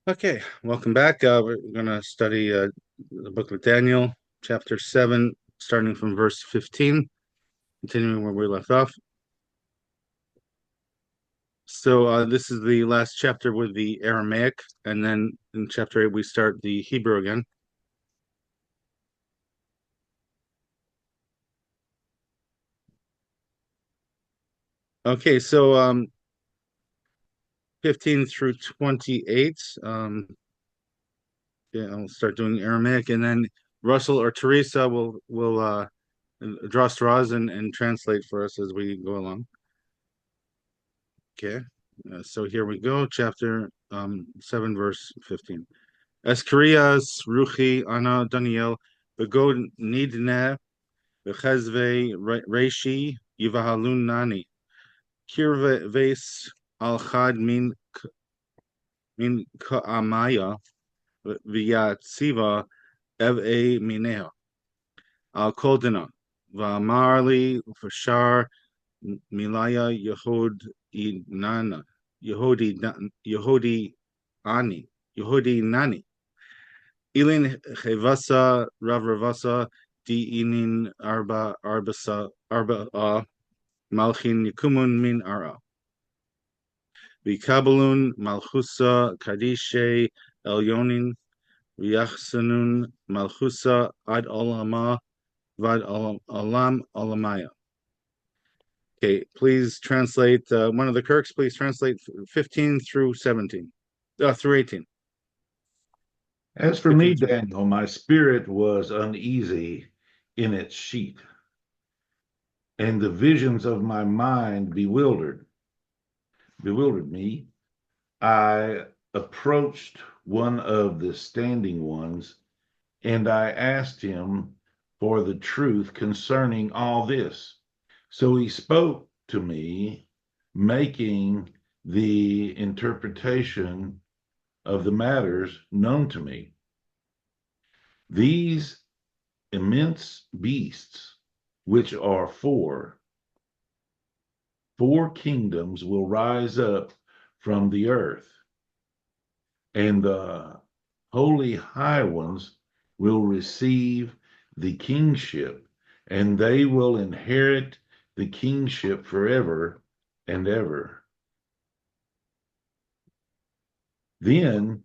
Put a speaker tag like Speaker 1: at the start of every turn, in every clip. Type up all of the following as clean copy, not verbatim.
Speaker 1: Okay, welcome back. We're going to study the book of Daniel, chapter 7, starting from verse 15, continuing where we left off. So this is the last chapter with the Aramaic, and then in chapter 8 we start the Hebrew again. Okay, so 15 through 28. Yeah, I'll start doing Aramaic, and then Russell or Teresa will draw straws and translate for us as we go along. Okay, so here we go, chapter 7, verse 15. Eskarias ruchi ana Daniel begod nidne bechezve reishi yivahalun nani kirve ves al chad min ka'amaya v'yatziva ev e minea al koldina v'amarli fashar milaya yehod inana Yehudi ani Yehudi nani ilin chevasa ravravasa di inin arba malchin yikumun min ara v'kabelun malchusa kadishe elyonin v'yachsanun malchusa ad olama vad olam olamaya. Okay, please translate. One of the Kirks, please translate 15 through 17, through 18.
Speaker 2: As for
Speaker 1: 15
Speaker 2: me,
Speaker 1: through.
Speaker 2: Daniel, my spirit was uneasy in its sheath, and the visions of my mind bewildered me. I approached one of the standing ones, and I asked him for the truth concerning all this. So he spoke to me, making the interpretation of the matters known to me. These immense beasts, which are four kingdoms, will rise up from the earth, and the holy high ones will receive the kingship, and they will inherit the kingship forever and ever. Then,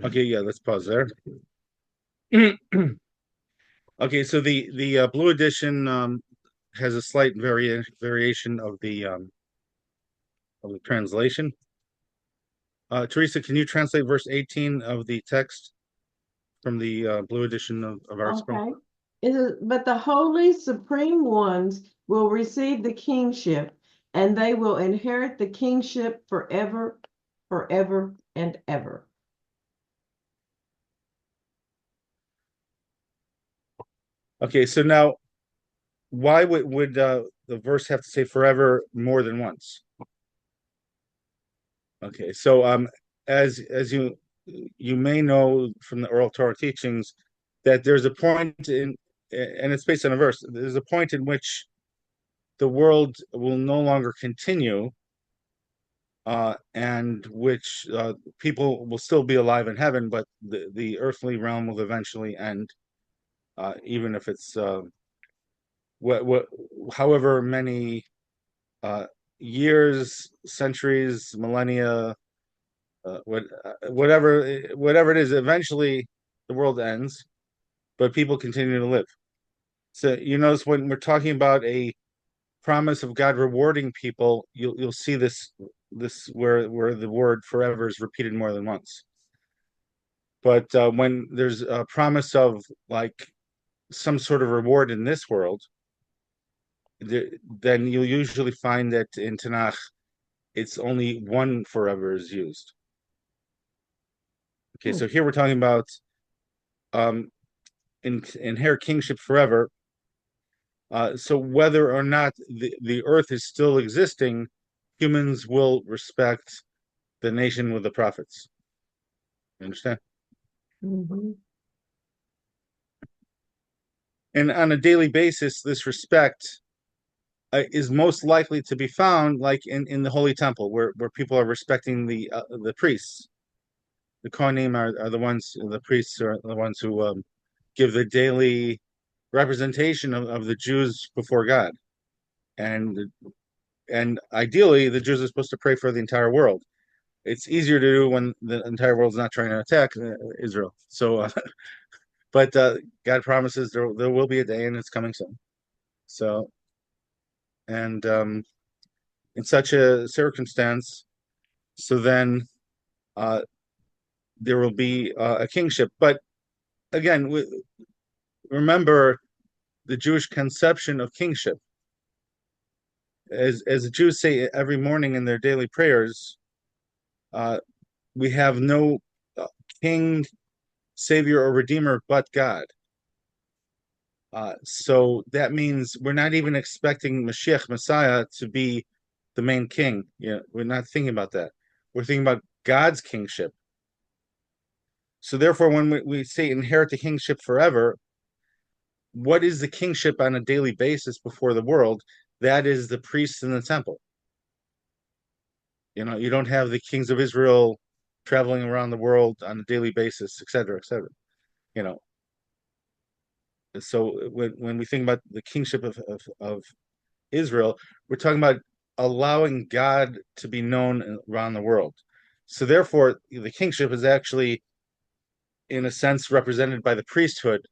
Speaker 1: Okay, yeah, let's pause there. Okay, so the blue edition has a slight variation of the translation. Teresa, can you translate verse 18 of the text from the blue edition of our scroll?
Speaker 3: Okay. But the holy supreme ones will receive the kingship, and they will inherit the kingship forever, forever, and ever.
Speaker 1: Okay, so now why would the verse have to say forever more than once? Okay, so as you may know from the oral Torah teachings, that there's a point in, and it's based on a verse, there's a point in which the world will no longer continue, and which people will still be alive in heaven, but the earthly realm will eventually end, even if it's however many years, centuries, millennia, whatever it is, eventually the world ends, but people continue to live. So you notice when we're talking about a promise of God rewarding people, you'll see this where the word forever is repeated more than once. But when there's a promise of like some sort of reward in this world, then you'll usually find that in Tanakh, it's only one forever is used. Okay, so here we're talking about um, inherit kingship forever. So whether or not the earth is still existing, humans will respect the nation with the prophets. You understand?
Speaker 3: Mm-hmm.
Speaker 1: And on a daily basis, this respect is most likely to be found like in the Holy Temple, where people are respecting the priests. the Kohanim are the ones, the priests are the ones who give the daily representation of the Jews before God, and ideally the Jews are supposed to pray for the entire world. It's easier to do when the entire world's not trying to attack Israel. So, but God promises there will be a day, and it's coming soon. So, and in such a circumstance, so then there will be a kingship. But again, remember the Jewish conception of kingship. As the Jews say every morning in their daily prayers, we have no king, savior, or redeemer but God. So that means we're not even expecting Mashiach, Messiah, to be the main king. We're not thinking about that. We're thinking about God's kingship. So therefore, when we say inherit the kingship forever, what is the kingship on a daily basis before the world? That is the priests in the temple. You don't have the kings of Israel traveling around the world on a daily basis, et cetera, et cetera. So when we think about the kingship of Israel, we're talking about allowing God to be known around the world. So therefore, the kingship is actually, in a sense, represented by the priesthood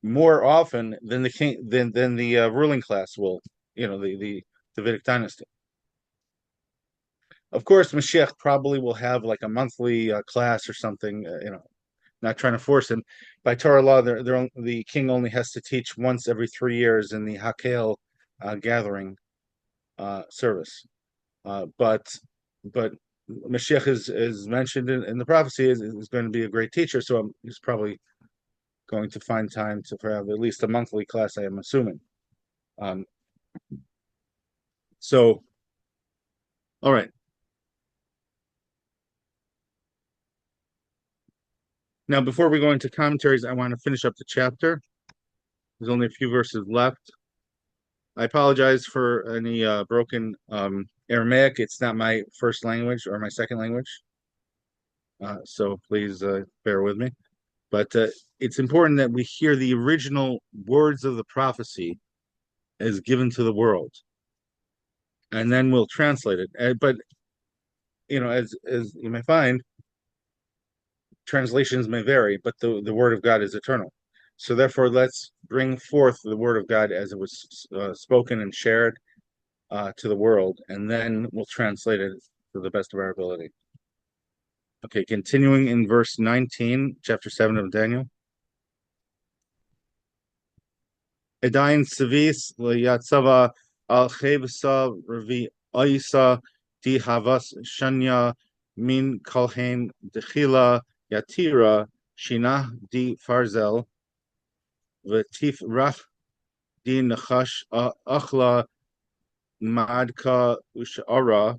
Speaker 1: more often than the king than the ruling class will. The Davidic dynasty. Of course, Mashiach probably will have like a monthly class or something. Not trying to force him. By Torah law, the king only has to teach once every 3 years in the Hakel gathering service. But Mashiach is mentioned in the prophecy is going to be a great teacher, so he's probably going to find time to have at least a monthly class, I am assuming. So, all right. Now, before we go into commentaries, I want to finish up the chapter. There's only a few verses left. I apologize for any broken Aramaic. It's not my first language or my second language. So please bear with me. But it's important that we hear the original words of the prophecy as given to the world. And then we'll translate it. But, as you may find, translations may vary, but the word of God is eternal. So therefore, let's bring forth the word of God as it was spoken and shared to the world, and then we'll translate it to the best of our ability. Okay, continuing in verse 19, chapter 7 of Daniel. Edain Savis Yatsava al Chevsa Ravi Oisa Di Havas Shanya Min Kolhain Dechila Yatira Shina Di Farzel Vatif Rach Di Nachash Achla Madka Ushara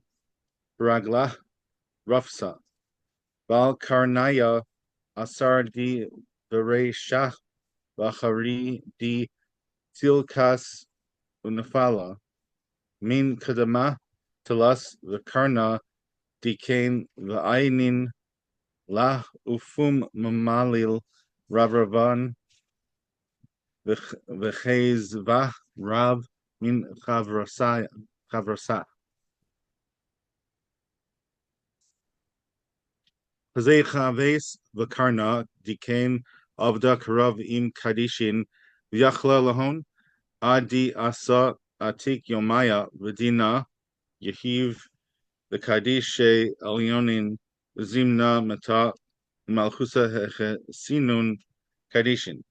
Speaker 1: Ragla Rafsa Val Karnaya Asar Di Bereshah Vachari Di Tilkas Unafala Min Kadama Talas Vakarna Dikain Vainin La Ufum Mamalil Ravravan Vechezvah Rav Min Chavrasa. Hazei Chaves Vakarna Dikain Avdak Rav Im Kadishin Vyachla Lahon Adi Asa Atik Yomaya Vedina Yehiv the Kadishe Elyonin Zimna Mata Malchusa Sinun Kadishin.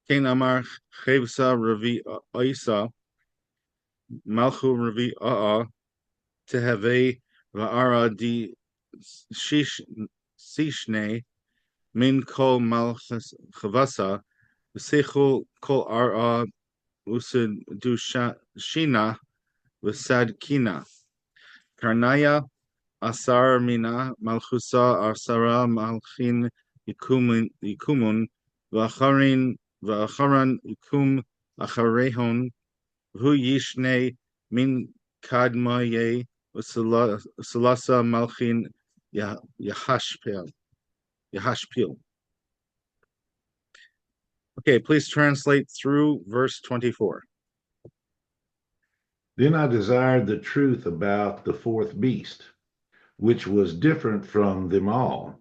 Speaker 1: Kain Amar Chevsa Ravi Oisa Malchu Ravi Aa Tehave Va'ara Di Sishne Min Kol Malchus Chavasa V'sechul Kol Ara Usad Dushina V'sad Kina Karnaya Asar Mina Malchusa Asara Malchin Yikumun V'acharan Yikum Acharehon Hu Yishne Min Kadmaye Salasa Malchin Yahashpel Yahashpil. Okay, please translate through verse 24.
Speaker 2: Then I desired the truth about the fourth beast, which was different from them all,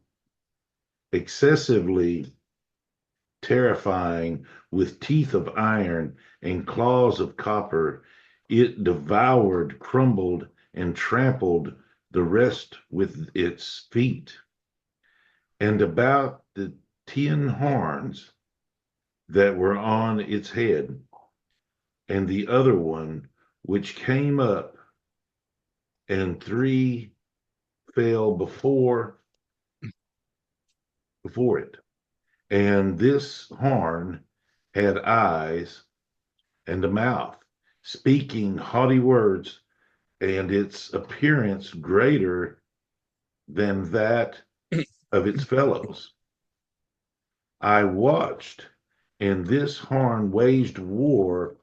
Speaker 2: excessively terrifying, with teeth of iron and claws of copper. It devoured, crumbled, and trampled the rest with its feet. And about the 10 horns that were on its head, and the other one which came up, and 3 fell before it. And this horn had eyes and a mouth, speaking haughty words, and its appearance greater than that of its fellows. I watched, and this horn waged war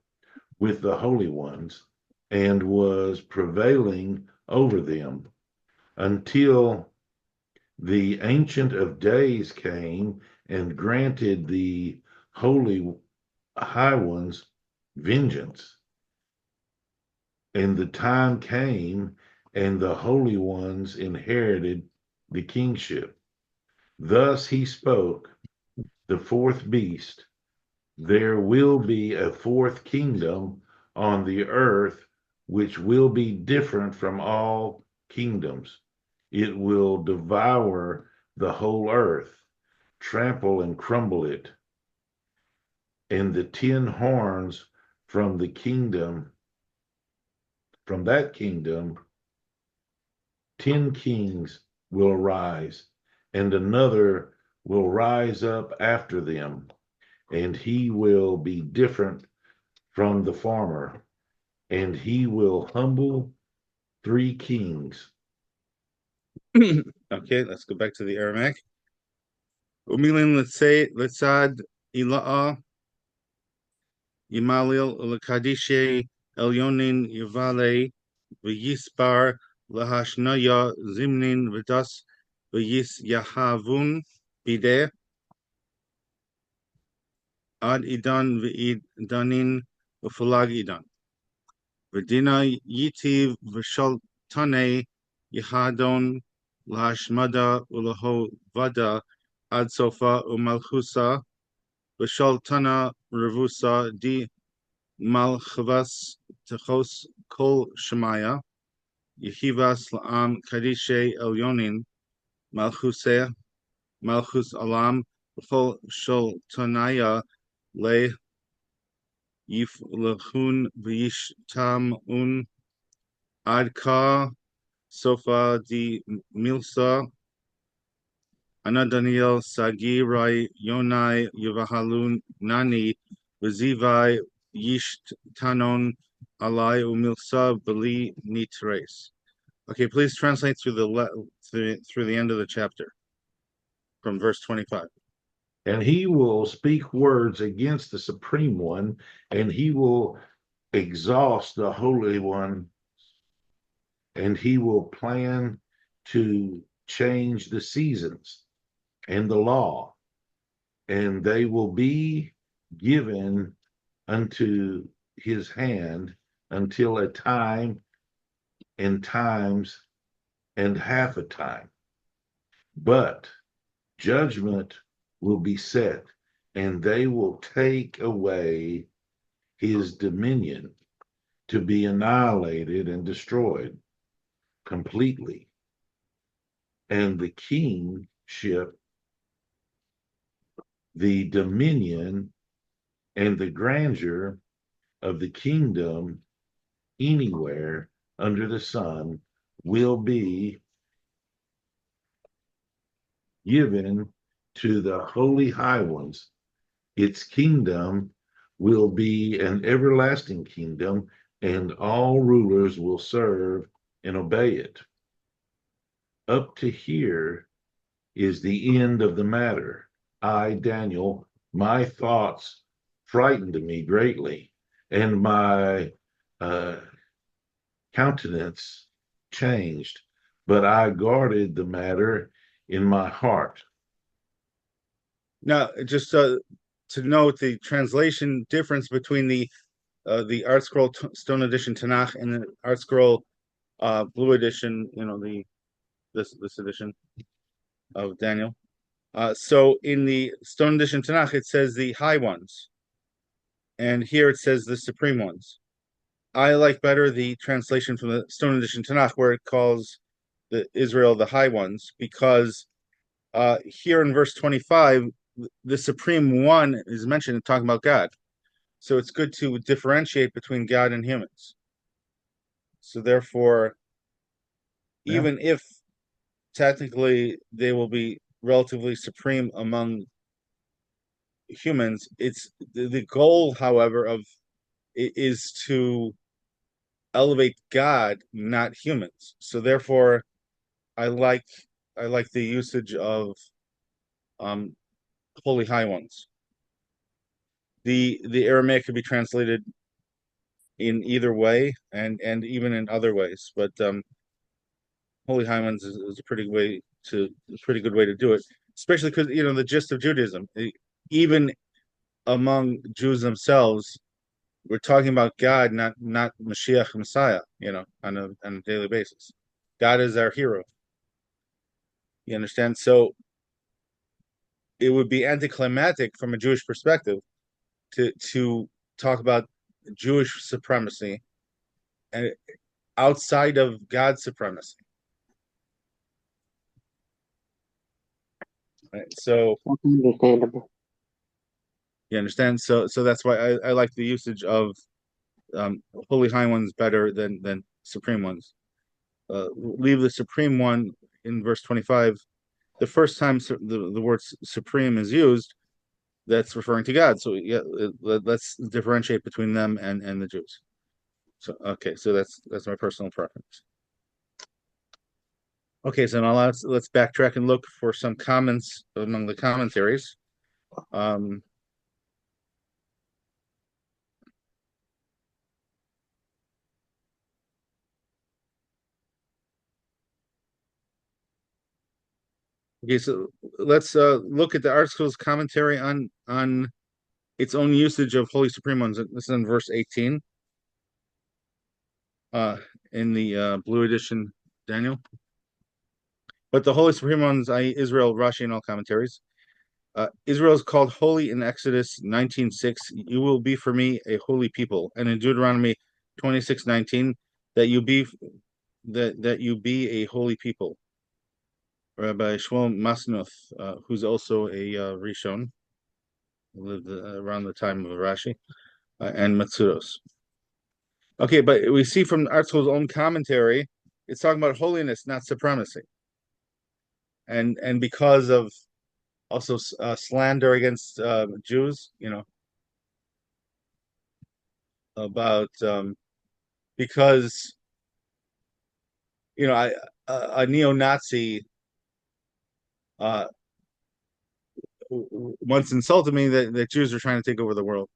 Speaker 2: with the holy ones, and was prevailing over them, until the Ancient of Days came and granted the holy high ones vengeance. And the time came, and the holy ones inherited the kingship. Thus he spoke, the fourth beast: there will be a fourth kingdom on the earth, which will be different from all kingdoms. It will devour the whole earth, trample and crumble it. And the 10 horns from that kingdom, 10 kings will arise, and another will rise up after them, and he will be different from the former, and he will humble 3 kings.
Speaker 1: Okay, let's go back to the Aramaic. Umilin letzad ila'a yimalil lekadishe elyonin yivale v'yispar lahashnaya zimnin v'das v'yis yahavun bideh ad idan v'idanin v'fulag idan v'dina yitiv v'shaltane yihadon lahashmada u'lahovada ad sofa u'malchusa v'shaltana revusa di malchavas techos kol shemaya yehivas la'am kadishe elyonin malchuseh malchus alam v'chol shaltanaya le yiflechun v'yishtamun ad ka sofa di milsa Ana Daniel Sagi Rai Yonai Yuvahalun Nani Vizivai Yisht Tanon Alai Umilsa Bali Nitres. Okay, please translate through the end of the chapter from verse 25.
Speaker 2: And he will speak words against the Supreme One, and he will exhaust the Holy One, and he will plan to change the seasons and the law, and they will be given unto his hand until a time and times and half a time. But judgment will be set, and they will take away his dominion, to be annihilated and destroyed completely. And the kingship, the dominion, and the grandeur of the kingdom anywhere under the sun will be given to the holy high ones. Its kingdom will be an everlasting kingdom, and all rulers will serve and obey it. Up to here is the end of the matter. I, Daniel, my thoughts frightened me greatly, and my countenance changed, but I guarded the matter in my heart.
Speaker 1: Now, just to note the translation difference between the Art Scroll Stone Edition Tanakh and the Art Scroll Blue Edition, this edition of Daniel. So in the Stone Edition Tanakh, it says the high ones, and here it says the supreme ones. I like better the translation from the Stone Edition Tanakh, where it calls the Israel the high ones, because here in verse 25, the supreme one is mentioned talking about God. So it's good to differentiate between God and humans. So therefore,
Speaker 2: Yeah.
Speaker 1: even if technically they will be relatively supreme among humans, it's the goal, however, of is to elevate God, not humans. So therefore, I like the usage of um, holy high ones. The Aramaic could be translated in either way, and even in other ways, but holy high ones is a pretty good way to do it, especially because the gist of Judaism, even among Jews themselves, we're talking about God, not Mashiach Messiah, on a daily basis. God is our hero. You understand? So it would be anticlimactic from a Jewish perspective to talk about Jewish supremacy and outside of God's supremacy. Right? So
Speaker 4: That's understandable.
Speaker 1: you understand? So that's why I like the usage of holy high ones better than supreme ones. Leave the supreme one in verse 25. The first time the word supreme is used, that's referring to God. So yeah, let's differentiate between them and the Jews. So okay, so that's my personal preference. Okay, so now let's backtrack and look for some comments among the commentaries. Okay, so let's look at the Art School's commentary on its own usage of Holy Supreme Ones. This is in verse 18 in the Blue Edition, Daniel. But the Holy Supreme Ones, i.e. Israel, Rashi, and all commentaries. Israel is called holy in Exodus 19:6. You will be for me a holy people, and in Deuteronomy 26:19, that you be a holy people. Rabbi Shmuel Masnuth, who's also a Rishon, lived around the time of Rashi, and Matsuros. Okay, but we see from Artzel's own commentary, it's talking about holiness, not supremacy, and because of also slander against Jews, about because a neo-Nazi once insulted me that Jews are trying to take over the world,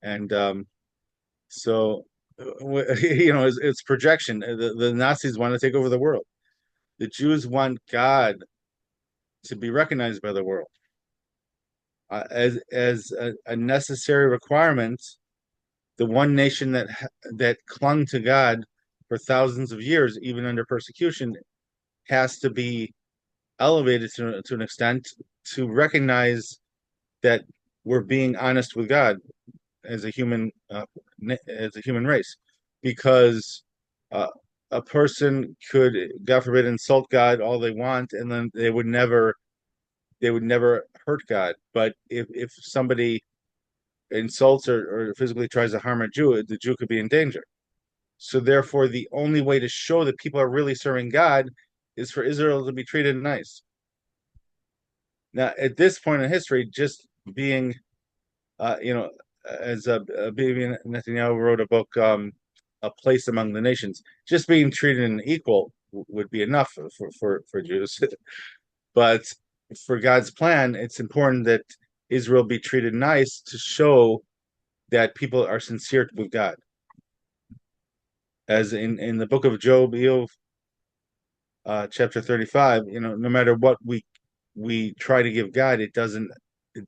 Speaker 1: and so it's projection. The Nazis want to take over the world. The Jews want God to be recognized by the world as a necessary requirement. The one nation that clung to God for thousands of years, even under persecution, has to be elevated to an extent to recognize that we're being honest with God as a human race, because a person could, God forbid, insult God all they want, and then they would never hurt God. But if somebody insults or physically tries to harm a Jew, the Jew could be in danger. So therefore, the only way to show that people are really serving God is for Israel to be treated nice. Now, at this point in history, just being, as Bibi Netanyahu wrote a book, A Place Among the Nations, just being treated an equal would be enough for Jews. But for God's plan, it's important that Israel be treated nice to show that people are sincere with God. As in the book of Job, chapter 35, no matter what we we try to give God, it doesn't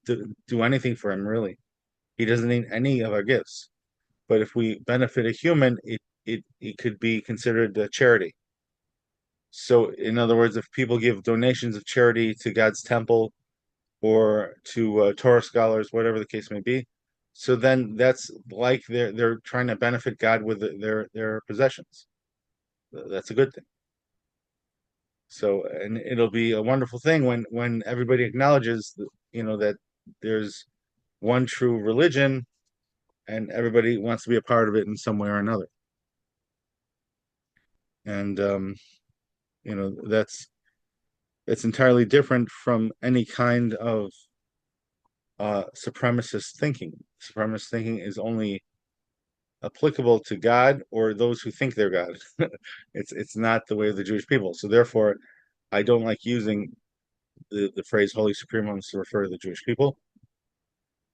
Speaker 1: do anything for him, really. He doesn't need any of our gifts. But if we benefit a human, it could be considered a charity. So, in other words, if people give donations of charity to God's temple or to Torah scholars, whatever the case may be, so then that's like they're trying to benefit God with their possessions. That's a good thing. So, and it'll be a wonderful thing when everybody acknowledges that, that there's one true religion, and everybody wants to be a part of it in some way or another. And that's entirely different from any kind of supremacist thinking. Supremacist thinking is only applicable to God or those who think they're God. It's not the way of the Jewish people. So therefore, I don't like using the phrase Holy Supreme Ones to refer to the Jewish people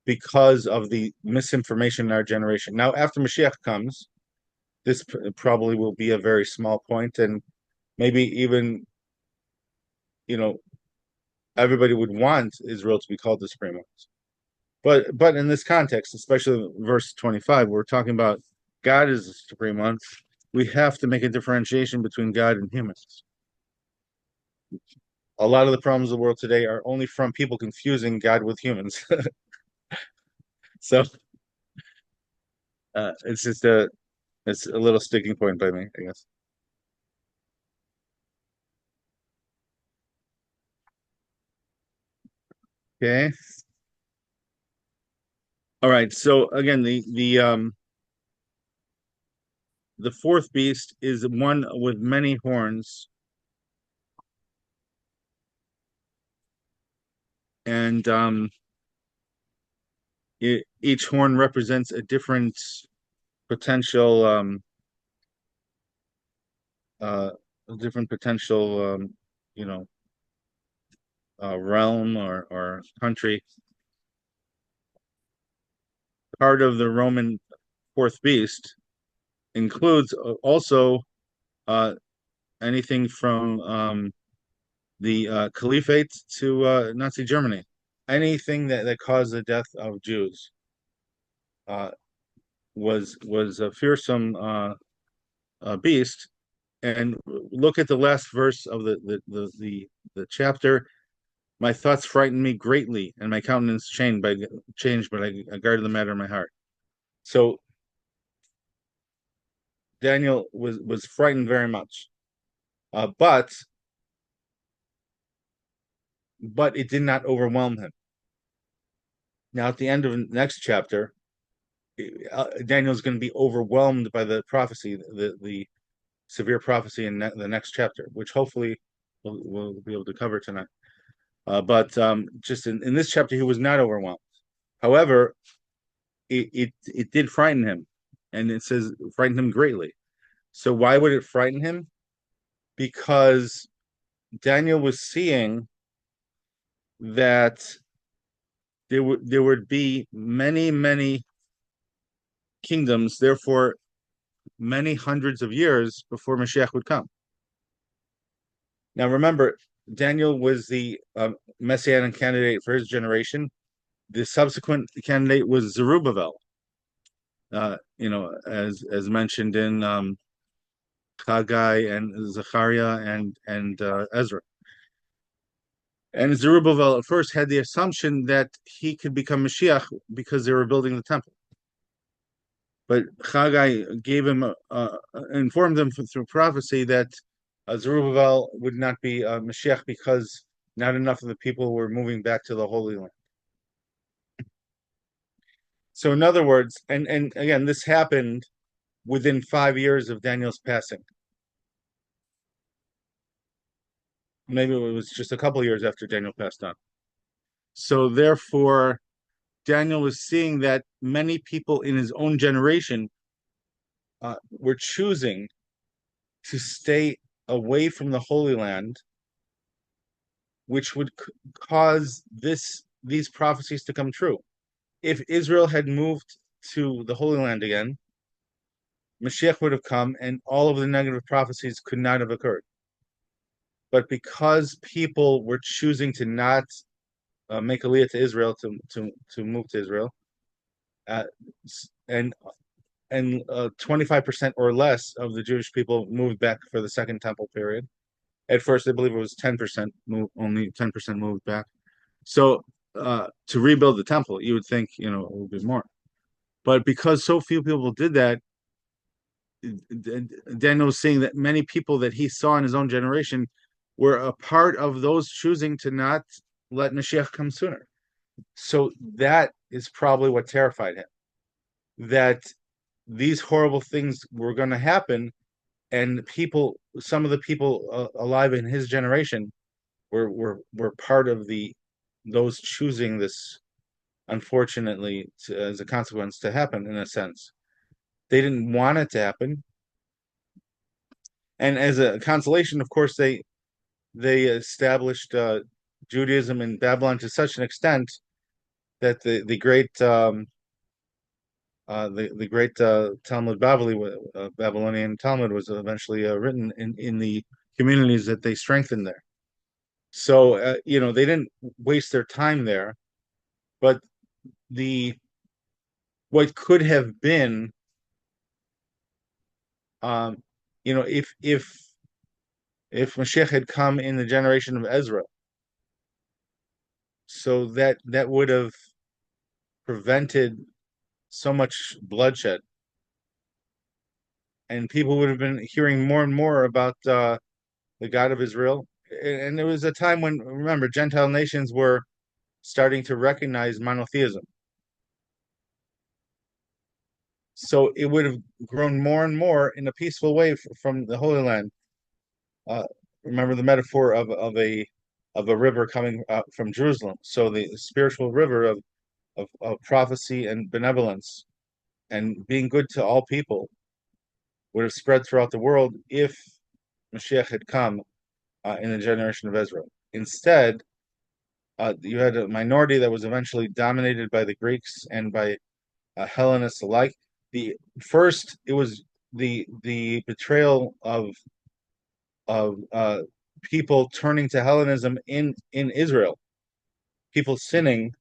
Speaker 1: because of the misinformation in our generation. Now, after Mashiach comes, this probably will be a very small point, and maybe even, everybody would want Israel to be called the Supreme Ones. But in this context, especially verse 25, we're talking about God is the Supreme One. We have to make a differentiation between God and humans. A lot of the problems of the world today are only from people confusing God with humans. So it's just it's a little sticking point by me, I guess. Okay. All right. So again, the fourth beast is one with many horns, and each horn represents a different potential uh, you know realm or country. Part of the Roman fourth beast includes also anything from the Caliphate to Nazi Germany. Anything that caused the death of Jews was a fearsome beast. And look at the last verse of the chapter. My thoughts frightened me greatly, and my countenance changed, but I guarded the matter in my heart. So Daniel was frightened very much, but it did not overwhelm him. Now, at the end of the next chapter, Daniel's going to be overwhelmed by the prophecy, the severe prophecy in the next chapter, which hopefully we'll be able to cover tonight. But just in this chapter, he was not overwhelmed. However, it did frighten him, and it says frightened him greatly. So why would it frighten him? Because Daniel was seeing that there would be many kingdoms, therefore many hundreds of years before Mashiach would come. Now remember, Daniel was the messianic candidate for his generation. The subsequent candidate was Zerubbabel. As mentioned in Haggai and Zechariah and Ezra. And Zerubbabel at first had the assumption that he could become Mashiach because they were building the temple. But Haggai informed him through prophecy that Zerubbabel would not be Mashiach because not enough of the people were moving back to the Holy Land. So in other words, and again, this happened within 5 years of Daniel's passing. Maybe it was just a couple of years after Daniel passed on. So therefore, Daniel was seeing that many people in his own generation were choosing to stay away from the Holy Land, which would cause these prophecies to come true. If Israel had moved to the Holy Land again, Mashiach would have come, and all of the negative prophecies could not have occurred. but because people were choosing to not make aliyah to Israel to move to Israel, uh, and 25% or less of the Jewish people moved back for the Second Temple period. At first, I believe it was 10% only 10% moved back. So to rebuild the temple, you would think, it would be more. But because so few people did that, Daniel was saying that many people that he saw in his own generation were a part of those choosing to not let Mashiach come sooner. So that is probably what terrified him, that these horrible things were going to happen, and some of the people alive in his generation were part of those choosing this, unfortunately, as a consequence, to happen. In a sense, they didn't want it to happen, and as a consolation, of course, they established Judaism in Babylon to such an extent that the great Talmud Bavli, Babylonian Talmud, was eventually written in the communities that they strengthened there. So they didn't waste their time there, but what could have been, if Mashiach had come in the generation of Ezra, so that would have prevented so much bloodshed, and people would have been hearing more and more about the God of Israel. And there was a time when, remember, Gentile nations were starting to recognize monotheism. So it would have grown more and more in a peaceful way from the Holy Land. Remember the metaphor of a river coming from Jerusalem. So the spiritual river of prophecy and benevolence and being good to all people would have spread throughout the world if Mashiach had come in the generation of Ezra. Instead, you had a minority that was eventually dominated by the Greeks and by Hellenists alike. It was the betrayal of people turning to Hellenism in Israel, people sinning,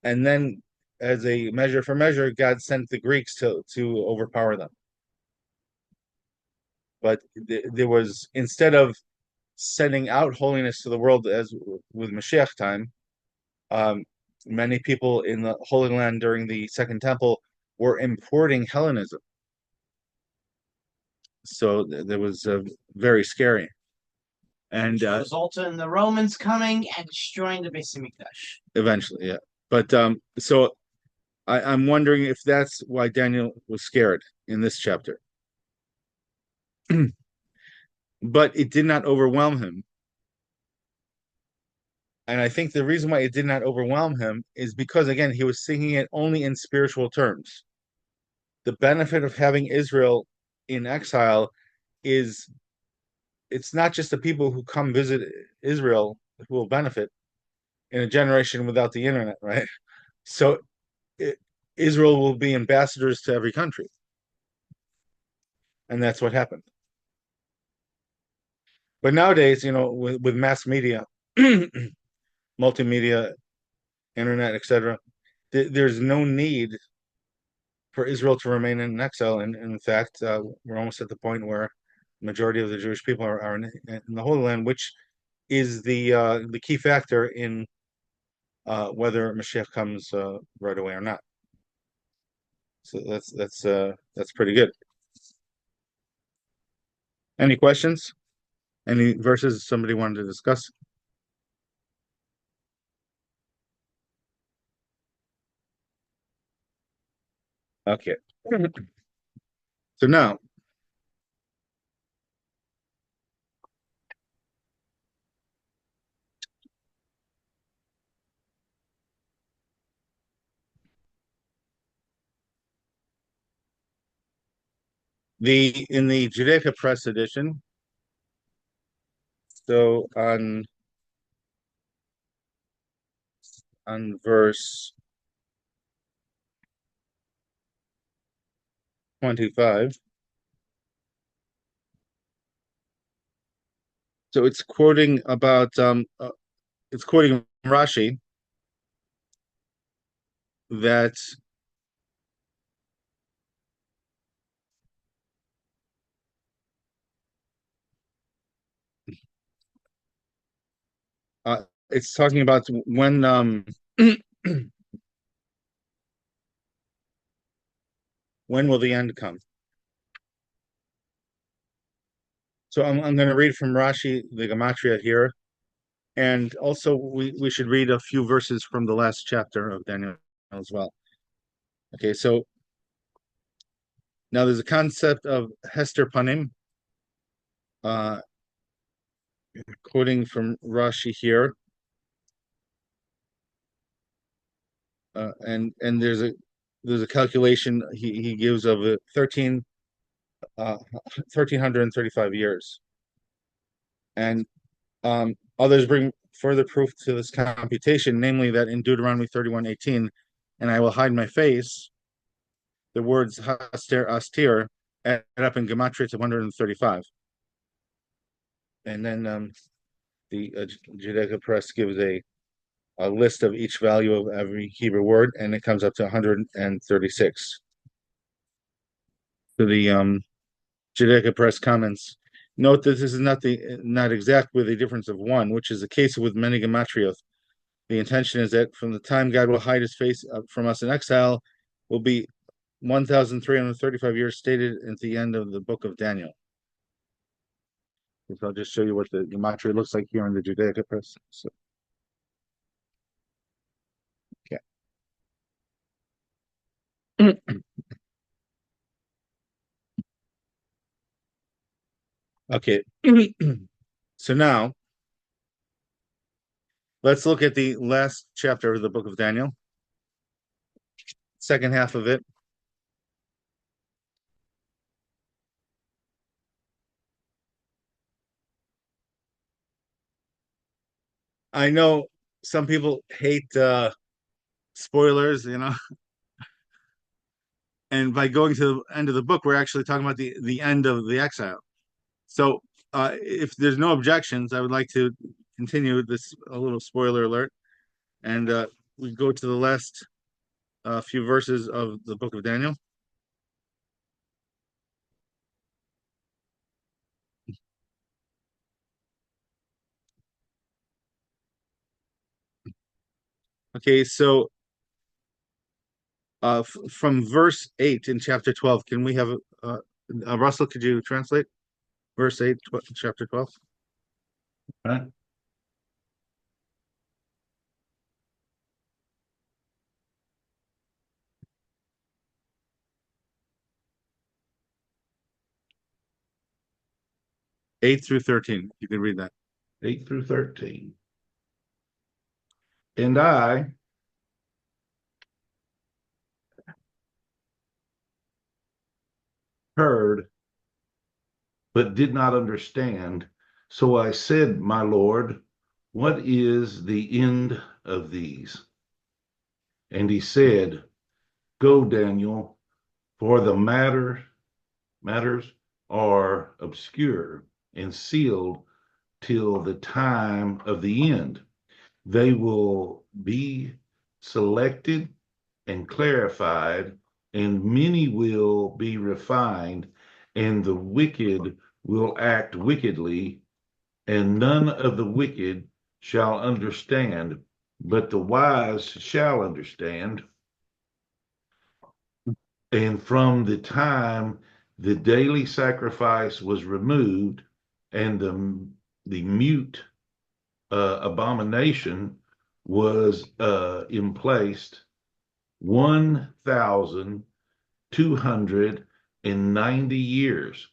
Speaker 1: and then as a measure for measure, God sent the Greeks to overpower them. But there was, instead of sending out holiness to the world as with Mashiach time, many people in the Holy Land during the Second Temple were importing Hellenism. So that was very scary. And
Speaker 4: Which resulted in the Romans coming and destroying the Beis Hamikdash.
Speaker 1: Eventually, yeah. But so I'm wondering if that's why Daniel was scared in this chapter. But it did not overwhelm him. And I think the reason why it did not overwhelm him is because, again, he was thinking it only in spiritual terms. The benefit of having Israel in exile is, it's not just the people who come visit Israel who will benefit in a generation without the internet, right? So Israel will be ambassadors to every country. And that's what happened. But nowadays, with mass media, multimedia, internet, etc., there's no need for Israel to remain in exile. And in fact, we're almost at the point where the majority of the Jewish people are in the Holy Land, which is the key factor in whether Mashiach comes right away or not. So that's pretty good. Any questions? Any verses somebody wanted to discuss? Okay. So now, in the Judaica Press edition, so on verse 25, So it's quoting it's quoting Rashi that it's talking about when when will the end come? So I'm going to read from Rashi, the Gematria here, and also we should read a few verses from the last chapter of Daniel as well. Okay, so now there's a concept of Hester Panim, uh, quoting from Rashi here, and there's a calculation he gives of 1335 years, and others bring further proof to this computation, namely that in Deuteronomy 31:18, and I will hide my face, the words haster astir add up in gematria to 135. And then the Judaica Press gives a list of each value of every Hebrew word, and it comes up to 136. So the Judaica Press comments, note that this is not exact with a difference of one, which is the case with many gematriot. The intention is that from the time God will hide his face from us in exile will be 1,335 years stated at the end of the book of Daniel. So I'll just show you what the gematria looks like here in the Judaica Press. So, okay. Okay. So now let's look at the last chapter of the book of Daniel, second half of it. I know some people hate spoilers, and by going to the end of the book, we're actually talking about the end of the exile. So if there's no objections, I would like to continue this a little spoiler alert, and we go to the last few verses of the book of Daniel. Okay, so from verse 8 in chapter 12, can we have Russell, could you translate verse 8, chapter 12?
Speaker 2: Right?
Speaker 1: 8 through 13. You can read that.
Speaker 2: 8 through 13. And I heard, but did not understand. So I said, my Lord, what is the end of these? And he said, go, Daniel, for the matters are obscure and sealed till the time of the end. They will be selected and clarified, and many will be refined, and the wicked will act wickedly, and none of the wicked shall understand, but the wise shall understand. And from the time the daily sacrifice was removed, and the mute abomination was emplaced, 1,290 years.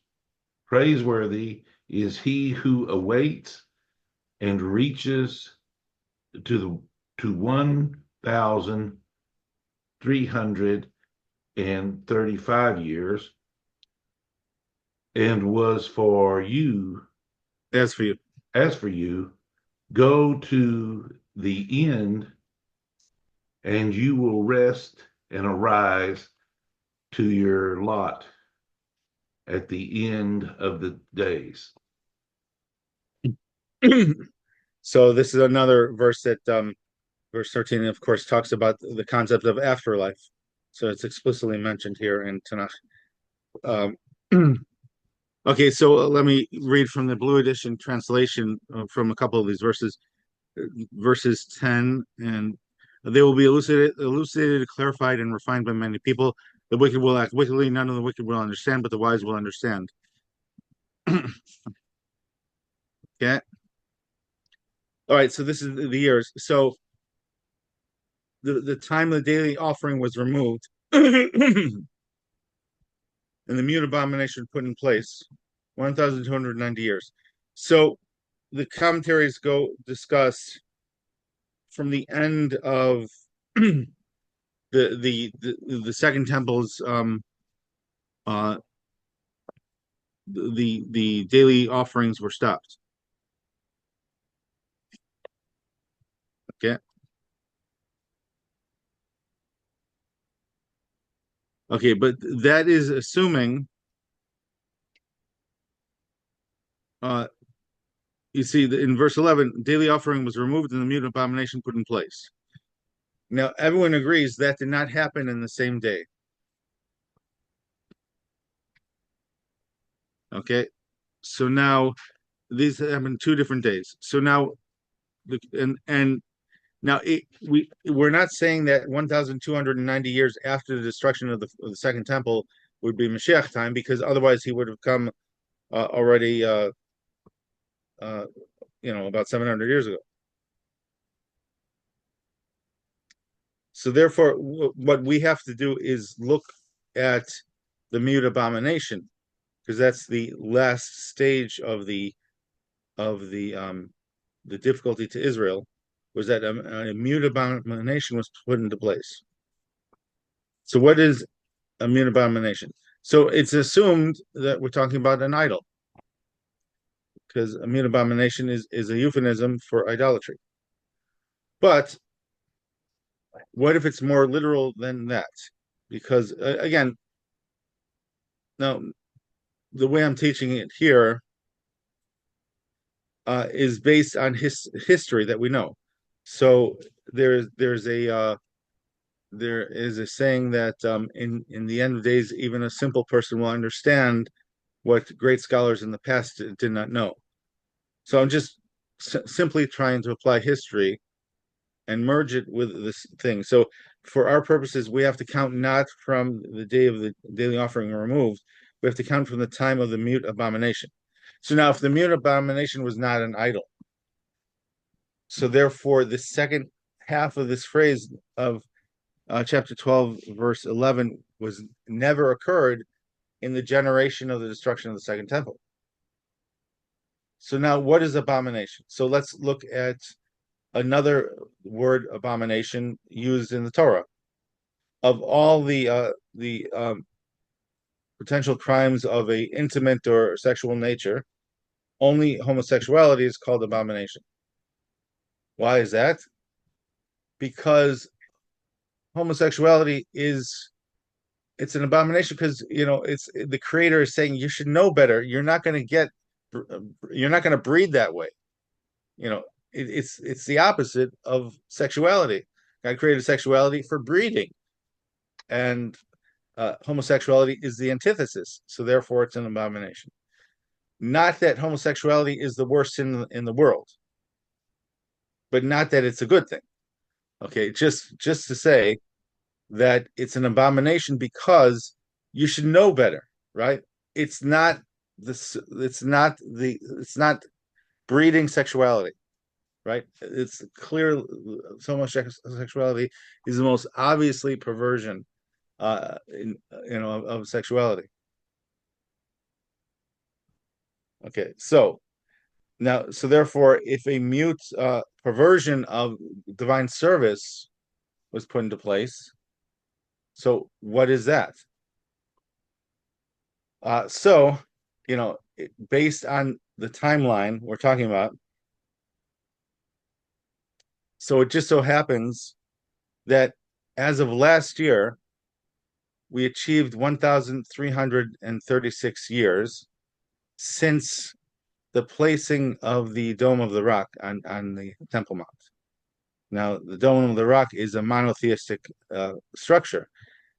Speaker 2: Praiseworthy is he who awaits and reaches to 1,335 years, and was for you,
Speaker 1: As for you,
Speaker 2: go to the end, and you will rest and arise to your lot at the end of the days.
Speaker 1: So this is another verse that verse 13, of course, talks about the concept of afterlife. So it's explicitly mentioned here in Tanakh. Okay, so let me read from the Blue Edition translation from a couple of these verses. Verses 10, and they will be elucidated, clarified, and refined by many people. The wicked will act wickedly, none of the wicked will understand, but the wise will understand. Okay. All right, so this is the years. So the time of the daily offering was removed, and the mute abomination put in place, 1,290 years. So the commentaries go discuss from the end of the second temple's the daily offerings were stopped. Okay. Okay, but that is assuming you see in verse 11, daily offering was removed and the mute abomination put in place. Now everyone agrees that did not happen in the same day. Okay, so now these happen 2 different days. So now and now we're not saying that 1,290 years after the destruction of the second temple would be Mashiach time, because otherwise he would have come already about 700 years ago. So therefore, what we have to do is look at the mute abomination, because that's the last stage of the difficulty to Israel, was that a mute abomination was put into place. So what is a mute abomination? So it's assumed that we're talking about an idol, because a mute abomination is a euphemism for idolatry. But what if it's more literal than that? Because again, now the way I'm teaching it here is based on history that we know. So there is a saying that in the end of days, even a simple person will understand what great scholars in the past did not know. So I'm just simply trying to apply history and merge it with this thing. So for our purposes, we have to count not from the day of the daily offering removed, we have to count from the time of the mute abomination. So now if the mute abomination was not an idol, so therefore the second half of this phrase of chapter 12, verse 11 was never occurred in the generation of the destruction of the second temple. So now what is abomination? So let's look at another word, abomination, used in the Torah. Of all the potential crimes of a intimate or sexual nature, only homosexuality is called abomination. Why is that? Because homosexuality it's an abomination, because it's the creator is saying you should know better. You're not going to breed that way. It's the opposite of sexuality. God created sexuality for breeding, and homosexuality is the antithesis. So therefore, it's an abomination. Not that homosexuality is the worst sin in the world, but not that it's a good thing. Okay, just to say that it's an abomination because you should know better, right? It's not breeding sexuality, right? It's clear homosexuality is the most obviously perversion of sexuality. Okay, so therefore, if a mute perversion of divine service was put into place, so what is that? Based on the timeline we're talking about, so it just so happens that as of last year, we achieved 1,336 years since the placing of the Dome of the Rock on the Temple Mount. Now, the Dome of the Rock is a monotheistic structure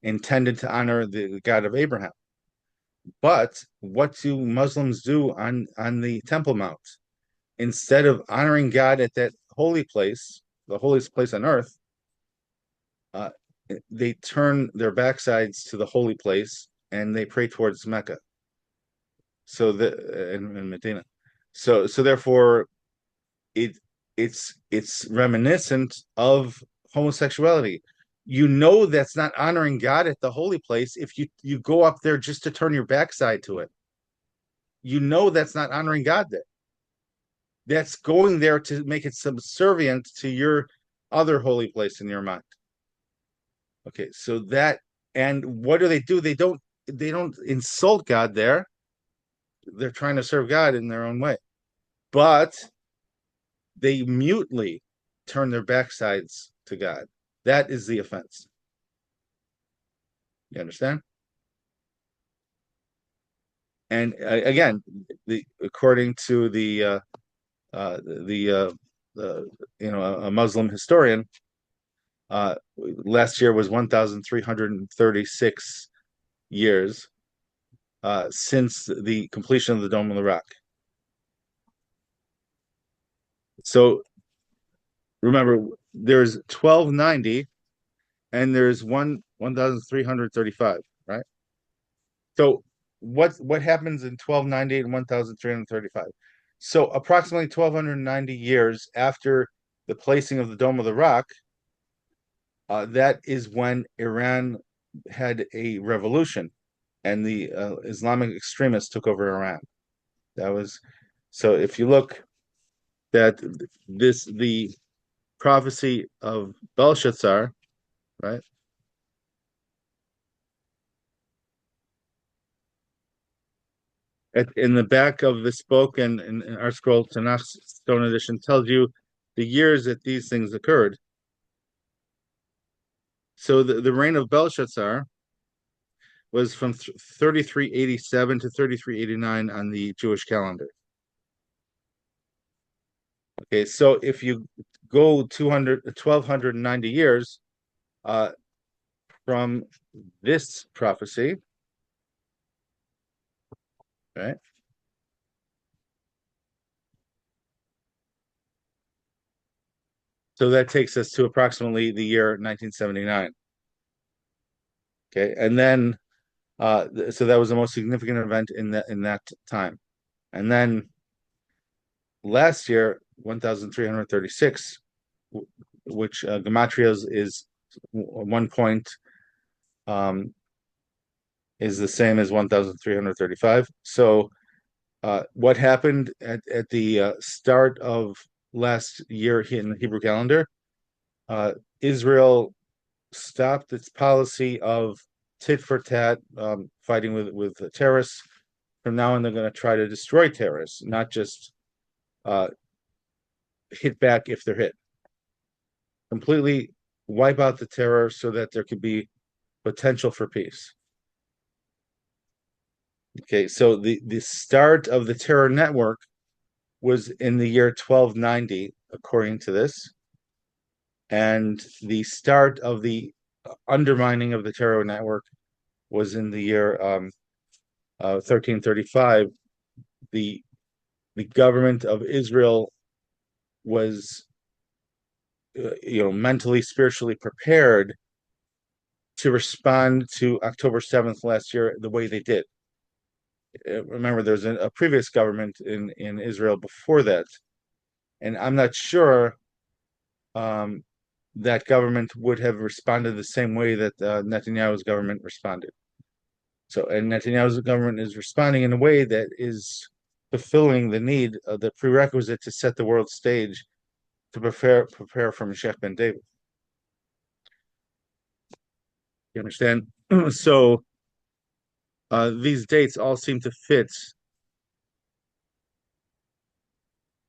Speaker 1: intended to honor the God of Abraham. But what do Muslims do on the Temple Mount? Instead of honoring God at that holy place, the holiest place on earth, they turn their backsides to the holy place and they pray towards Mecca. So in Medina. So therefore, it's reminiscent of homosexuality. You know that's not honoring God at the holy place if you go up there just to turn your backside to it. You know that's not honoring God there. That's going there to make it subservient to your other holy place in your mind. Okay, so that, and what do? They don't insult God there. They're trying to serve God in their own way. But they mutely turn their backsides to God. That is the offense. You understand? And again, according to a Muslim historian, last year was 1,336 years since the completion of the Dome of the Rock. So remember, there's 1290 and there's 1,335, right? So what happens in 1290 and 1,335? So approximately 1,290 years after the placing of the Dome of the Rock, that is when Iran had a revolution and the Islamic extremists took over Iran. That was, so if you look at the prophecy of Belshazzar, right? In the back of this book and in our scroll, Tanakh Stone Edition tells you the years that these things occurred. So the reign of Belshazzar was from 3387 to 3389 on the Jewish calendar. Okay, so if you go 1,290 years from this prophecy, right? So that takes us to approximately the year 1979. Okay, and then so that was the most significant event in that time. And then last year, 1,336, which gematria is 1 point, is the same as 1,335. So what happened at the start of last year in the Hebrew calendar? Israel stopped its policy of tit for tat, fighting with terrorists. From now on, they're going to try to destroy terrorists, not just hit back if they're hit. Completely wipe out the terror so that there could be potential for peace. Okay, so the start of the terror network was in the year 1290, according to this. And the start of the undermining of the terror network was in the year 1335. The government of Israel was mentally, spiritually prepared to respond to October 7th last year the way they did. Remember, there's a previous government in Israel before that, and I'm not sure that government would have responded the same way that Netanyahu's government responded. So, and Netanyahu's government is responding in a way that is fulfilling the need of the prerequisite to set the world stage to prepare for Mashiach ben David. You understand? So these dates all seem to fit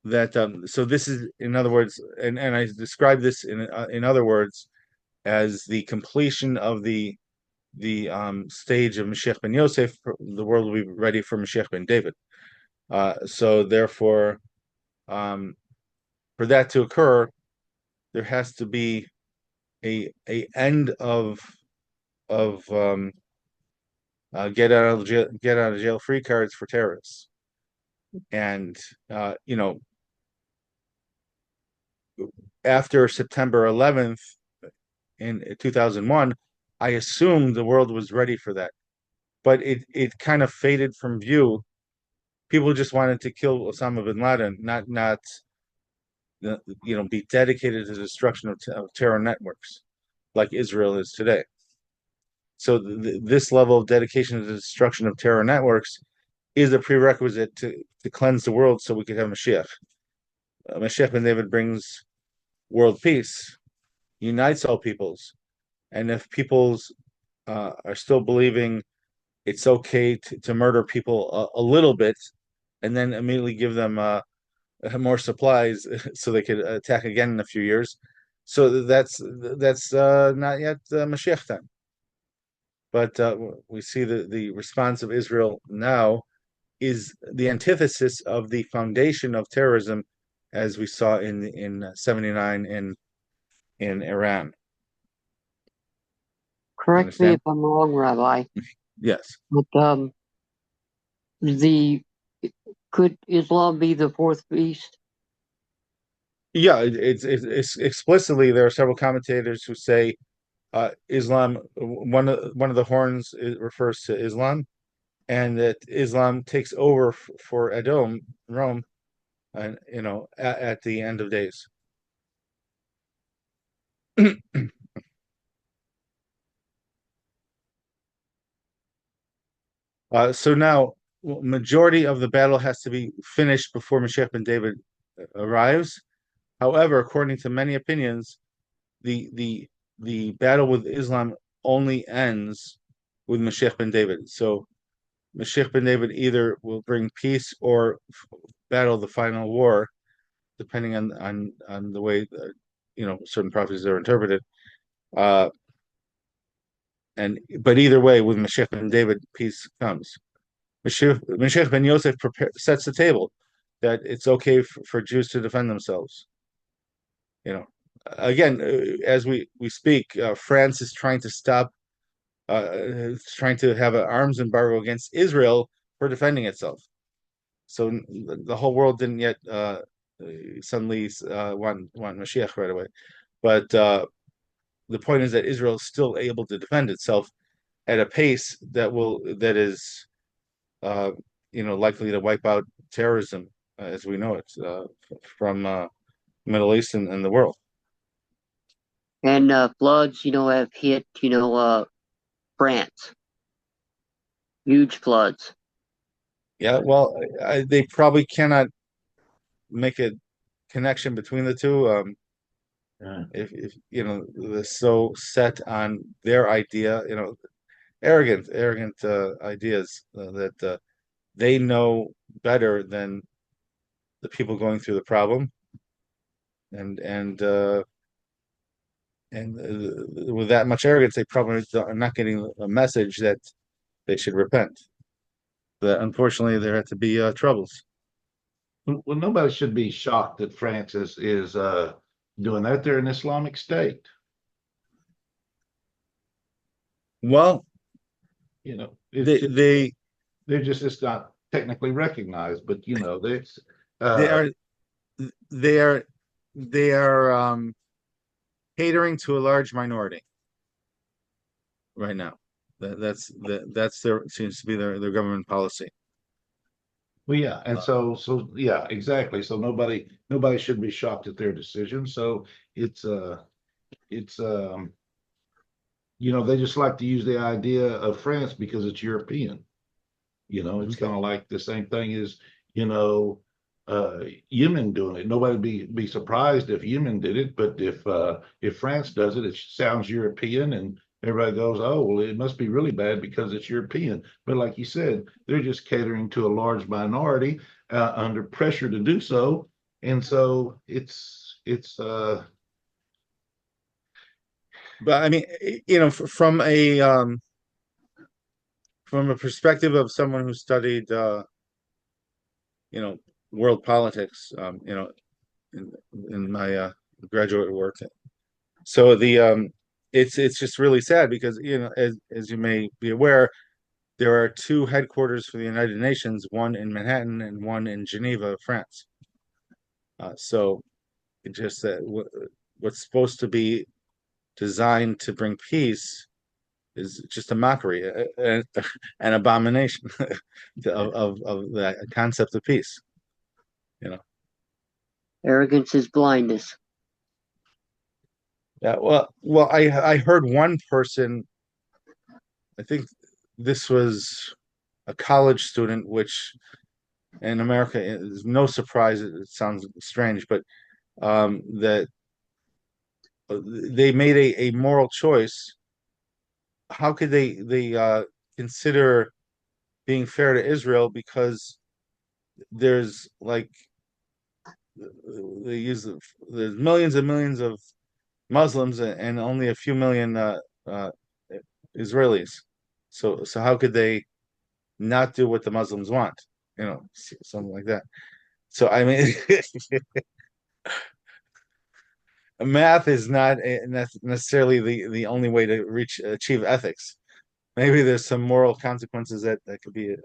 Speaker 1: that. So this is, in other words, and I describe this in other words as the completion of the stage of Mashiach ben Yosef. The world will be ready for Mashiach ben David. So therefore, for that to occur, there has to be a end of get out of jail free cards for terrorists. And after September 11th in 2001, I assumed the world was ready for that, but it kind of faded from view. People just wanted to kill Osama bin Laden, not be dedicated to the destruction of terror networks like Israel is today. So this level of dedication to the destruction of terror networks is a prerequisite to cleanse the world so we could have Mashiach. Mashiach ben David brings world peace, unites all peoples. And if peoples are still believing it's okay to murder people a little bit and then immediately give them more supplies so they could attack again in a few years. So that's not yet Mashiach time. But we see the response of Israel now is the antithesis of the foundation of terrorism, as we saw in 79 in Iran.
Speaker 5: Correct me if I'm wrong, Rabbi,
Speaker 1: Yes.
Speaker 5: but could Islam be the fourth beast?
Speaker 1: Yeah, it's explicitly there are several commentators who say Islam, one of the horns refers to Islam, and that Islam takes over for Edom, Rome, and at the end of days. So now, majority of the battle has to be finished before Mashiach ben David arrives. However, according to many opinions, the battle with Islam only ends with Mashiach ben David. So Mashiach ben David either will bring peace or battle the final war, depending on the way certain prophecies are interpreted. But either way, with Mashiach ben David, peace comes. Mashiach ben Yosef sets the table that it's okay for Jews to defend themselves. Again, as we speak, France is trying to stop, trying to have an arms embargo against Israel for defending itself. So the whole world didn't yet suddenly want Mashiach right away. But the point is that Israel is still able to defend itself at a pace that is likely to wipe out terrorism as we know it from Middle East and the world.
Speaker 5: And floods, have hit, France. Huge floods.
Speaker 1: Yeah, well, they probably cannot make a connection between the two. If they're so set on their idea, arrogant ideas that they know better than the people going through the problem, and with that much arrogance, they probably are not getting a message that they should repent. But unfortunately, there had to be troubles.
Speaker 2: Well, nobody should be shocked that France is doing that. They're an Islamic State.
Speaker 1: Well,
Speaker 2: they're just it's not technically recognized, but
Speaker 1: they are catering to a large minority right now. That's their seems to be their government policy.
Speaker 2: Well, yeah, and so yeah, exactly. So nobody should be shocked at their decision. So it's they just like to use the idea of France because it's European. It's kind of like the same thing as Yemen doing it. Nobody be surprised if Yemen did it, but if France does it, it sounds European, and everybody goes, "Oh, well, it must be really bad because it's European." But like you said, they're just catering to a large minority under pressure to do so, and so it's.
Speaker 1: But I mean, from a perspective of someone who studied world politics, in my graduate work. So it's just really sad because as you may be aware, there are two headquarters for the United Nations, one in Manhattan and one in Geneva, France. So it just that what's supposed to be designed to bring peace is just a mockery, an abomination of the concept of peace.
Speaker 5: Arrogance is blindness.
Speaker 1: Yeah, well, I heard one person, I think this was a college student, which in America is no surprise. It sounds strange, but that they made a moral choice. How could they consider being fair to Israel because there's like there's millions and millions of Muslims and only a few million Israelis. So how could they not do what the Muslims want? Something like that. So I mean, math is not necessarily the only way to achieve ethics. Maybe there's some moral consequences that could be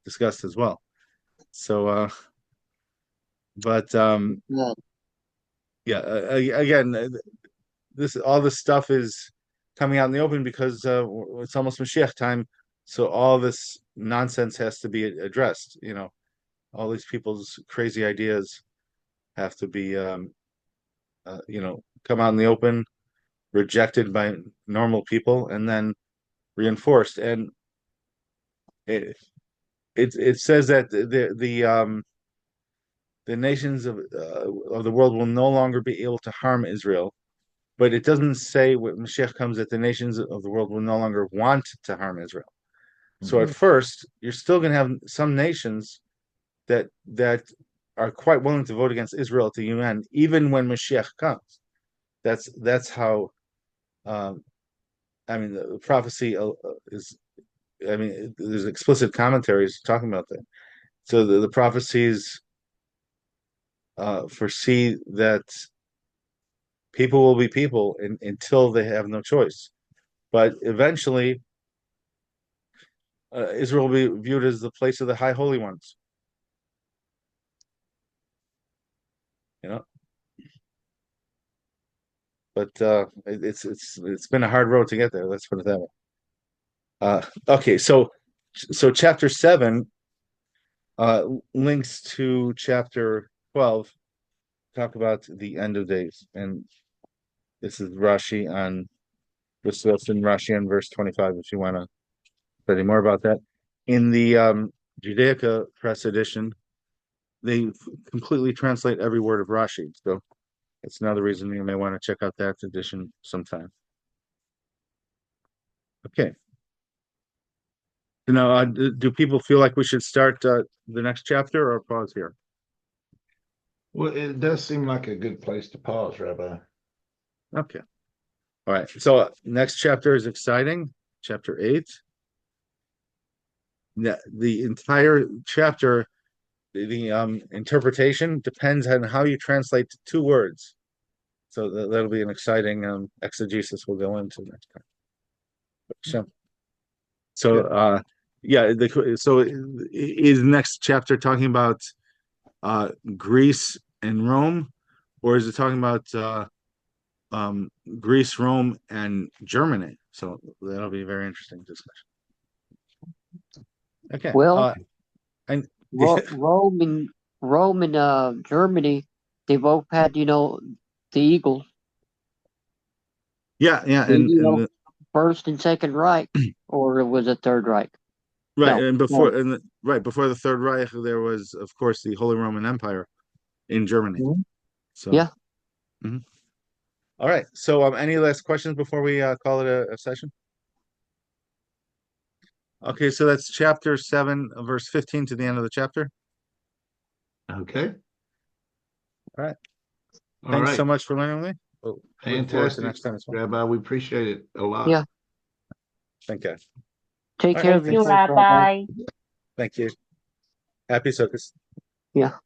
Speaker 1: discussed as well. So, but
Speaker 5: Well,
Speaker 1: yeah, again, all this stuff is coming out in the open because it's almost Mashiach time. So all this nonsense has to be addressed. All these people's crazy ideas have to be, come out in the open, rejected by normal people, and then reinforced. And it says that the nations of the world will no longer be able to harm Israel, but it doesn't say when Mashiach comes that the nations of the world will no longer want to harm Israel. So at first, you're still going to have some nations that are quite willing to vote against Israel at the UN, even when Mashiach comes. That's how. I mean, the prophecy is. I mean, there's explicit commentaries talking about that. So the prophecies foresee that people will be people until they have no choice, but eventually Israel will be viewed as the place of the high holy ones. But it's been a hard road to get there. Let's put it that way. Okay, so chapter 7 links to chapter 12. Talk about the end of days, and this is Rashi on Rashi on verse 25. If you want to study more about that, in the Judaica Press edition, they completely translate every word of Rashi. So it's another reason you may want to check out that edition sometime. Okay. Now, do people feel like we should start the next chapter or pause here?
Speaker 2: Well, it does seem like a good place to pause, Rabbi.
Speaker 1: Okay. All right. So next chapter is exciting. Chapter 8. The entire chapter, the interpretation depends on how you translate two words. So that'll be an exciting exegesis we'll go into next time. So yeah, so is next chapter talking about Greece and Rome, or is it talking about Greece, Rome, and Germany? So that'll be a very interesting discussion. Okay.
Speaker 5: well,
Speaker 1: and
Speaker 5: Rome and Germany, they both had, the Eagles,
Speaker 1: yeah, and
Speaker 5: First and Second Reich, or it was a Third Reich.
Speaker 1: right,
Speaker 5: No,
Speaker 1: and before before the Third Reich, there was, of course, the Holy Roman Empire in Germany. So
Speaker 5: yeah.
Speaker 1: All right. So any last questions before we call it a session? Okay, so that's chapter 7, verse 15 to the end of the chapter.
Speaker 2: Okay.
Speaker 1: All right.
Speaker 2: All
Speaker 1: Thanks
Speaker 2: right.
Speaker 1: so much for learning with me. Look forward to
Speaker 2: Fantastic.
Speaker 1: next time as well.
Speaker 2: Rabbi, we appreciate it a lot.
Speaker 5: Yeah.
Speaker 1: Thank you.
Speaker 5: Take
Speaker 1: All
Speaker 5: care
Speaker 1: right,
Speaker 5: of
Speaker 1: thanks.
Speaker 5: yourself, Rabbi.
Speaker 1: Thank you. Happy Sukkot.
Speaker 5: Yeah.